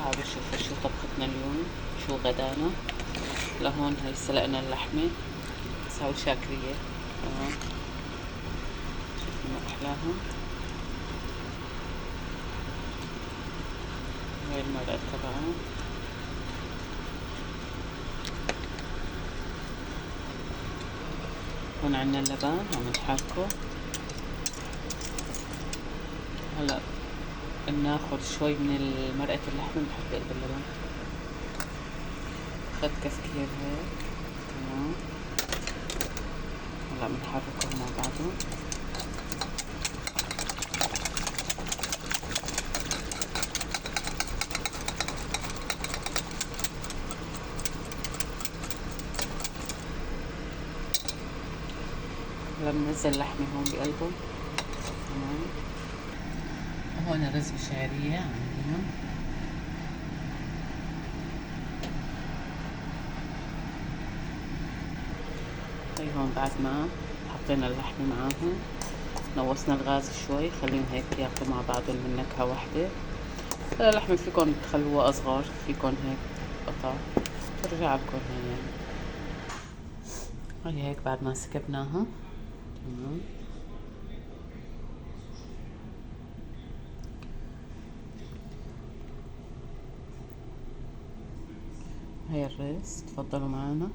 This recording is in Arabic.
تعالوا شوفوا شو طبختنا اليوم، شو غدانا. لهون هاي سلقنا اللحمة، سوي شاكرية. تمام، شوفوا ما أحلاها. هاي المرقة تبعها. هون عنا اللبن عم نحركه. هلا بناخد شوي من مرقة اللحمة بنحط قلب اللبن. أخذت كفكير هيك. تمام، هلا بنحركه مع بعضه. هلا بننزل اللحمة هون بقلبه. تمام، وهون رز بشعرية عندنا. هي هون بعد ما حطينا اللحمة معاهم نوصنا الغاز شوي، خليهم هيك ياكلوا مع بعضهم من نكهة واحدة. اللحمة فيكن تخلوها أصغر، فيكن هيك قطع ترجع لكم هي يعني. هي هيك بعد ما سكبناها. تمام، هي الرز، تفضلوا معنا.